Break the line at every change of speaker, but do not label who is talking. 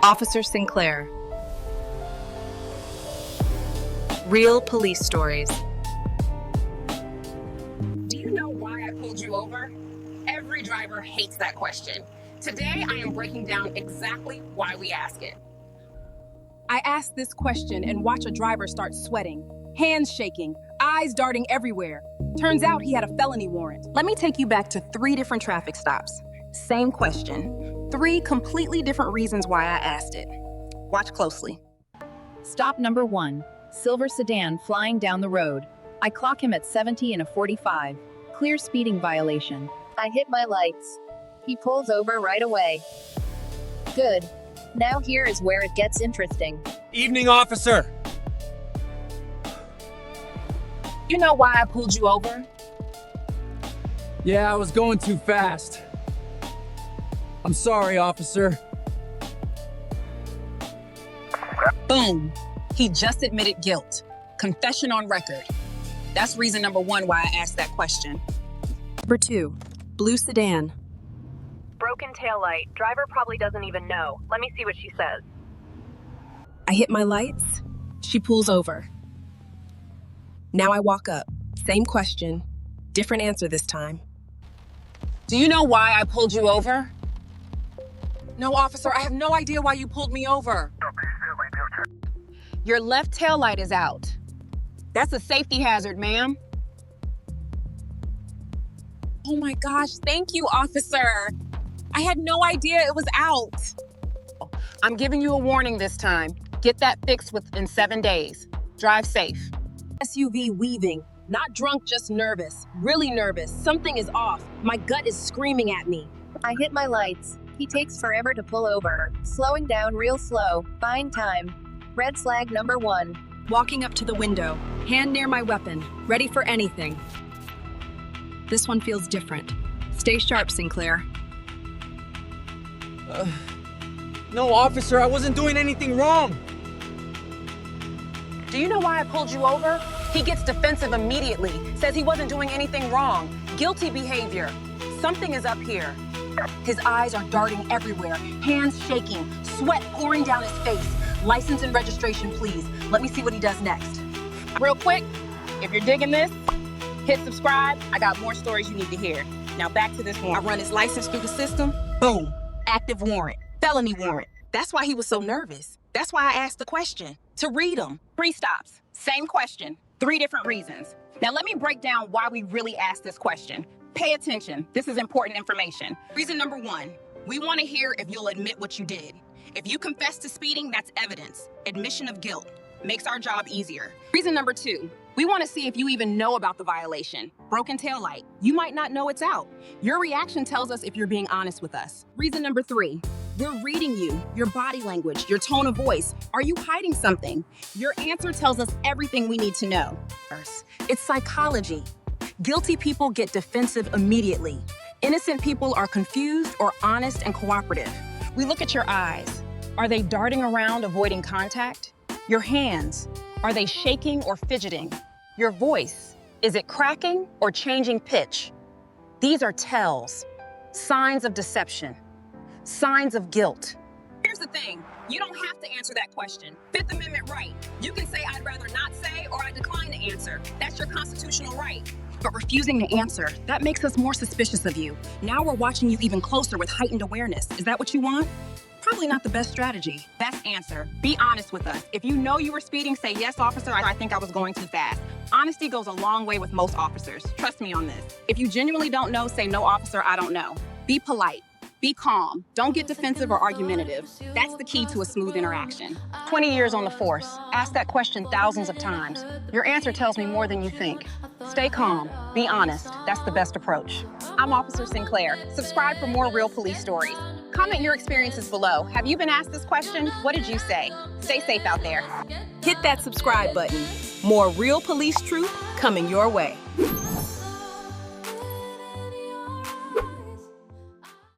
Officer Sinclair. Real police stories.
Do you know why I pulled you over? Every driver hates that question. Today, I am breaking down exactly why we ask it.
I ask this question and watch a driver start sweating, hands shaking, eyes darting everywhere. Turns out he had a felony warrant.
Let me take you back to 3 different traffic stops. Same question. 3 completely different reasons why I asked it. Watch closely.
Stop number 1, silver sedan flying down the road. I clock him at 70 and a 45. Clear speeding violation.
I hit my lights. He pulls over right away. Good. Now here is where it gets interesting.
Evening, officer.
You know why I pulled you over?
Yeah, I was going too fast. I'm sorry, officer.
Boom. He just admitted guilt. Confession on record. That's reason number 1 why I asked that question.
Number 2, blue sedan.
Broken taillight. Driver probably doesn't even know. Let me see what she says.
I hit my lights. She pulls over. Now I walk up. Same question. Different answer this time.
Do you know why I pulled you over? No, officer, I have no idea why you pulled me over. Your left taillight is out. That's a safety hazard, ma'am. Oh my gosh, thank you, officer. I had no idea it was out. I'm giving you a warning this time. Get that fixed within 7 days. Drive safe.
SUV weaving. Not drunk, just nervous. Really nervous. Something is off. My gut is screaming at me.
I hit my lights. He takes forever to pull over. Slowing down real slow. Fine time. Red flag number 1.
Walking up to the window. Hand near my weapon. Ready for anything. This one feels different. Stay sharp, Sinclair.
No, officer, I wasn't doing anything wrong.
Do you know why I pulled you over? He gets defensive immediately, says he wasn't doing anything wrong. Guilty behavior. Something is up here.
His eyes are darting everywhere, hands shaking, sweat pouring down his face. License and registration, please. Let me see what he does next.
Real quick, if you're digging this, hit subscribe. I got more stories you need to hear. Now back to this
I
warrant.
run his license through the system. Boom. Active warrant. Felony warrant. That's why he was so nervous. That's why I asked the question. To read him.
3 stops. Same question. 3 different reasons. Now let me break down why we really asked this question. Pay attention. This is important information. Reason number 1, we want to hear if you'll admit what you did. If you confess to speeding, that's evidence. Admission of guilt. Makes our job easier. Reason number 2, we want to see if you even know about the violation. Broken taillight. You might not know it's out. Your reaction tells us if you're being honest with us. Reason number 3, we're reading you, your body language, your tone of voice. Are you hiding something? Your answer tells us everything we need to know.
It's psychology. Guilty people get defensive immediately. Innocent people are confused or honest and cooperative.
We look at your eyes. Are they darting around, avoiding contact? Your hands, are they shaking or fidgeting? Your voice, is it cracking or changing pitch? These are tells, signs of deception, signs of guilt. Here's the thing, you don't have to answer that question. Fifth Amendment right. You can say I'd rather not say or I decline to answer. That's your constitutional right.
But refusing to answer, that makes us more suspicious of you. Now we're watching you even closer with heightened awareness. Is that what you want? Probably not the best strategy.
Best answer. Be honest with us. If you know you were speeding, say, yes, officer, I think I was going too fast. Honesty goes a long way with most officers. Trust me on this. If you genuinely don't know, say, no, officer, I don't know. Be polite. Be calm. Don't get defensive or argumentative. That's the key to a smooth interaction. 20 years on the force. Ask that question thousands of times. Your answer tells me more than you think. Stay calm. Be honest. That's the best approach. I'm Officer Sinclair. Subscribe for more real police stories. Comment your experiences below. Have you been asked this question? What did you say? Stay safe out there.
Hit that subscribe button. More real police truth coming your way.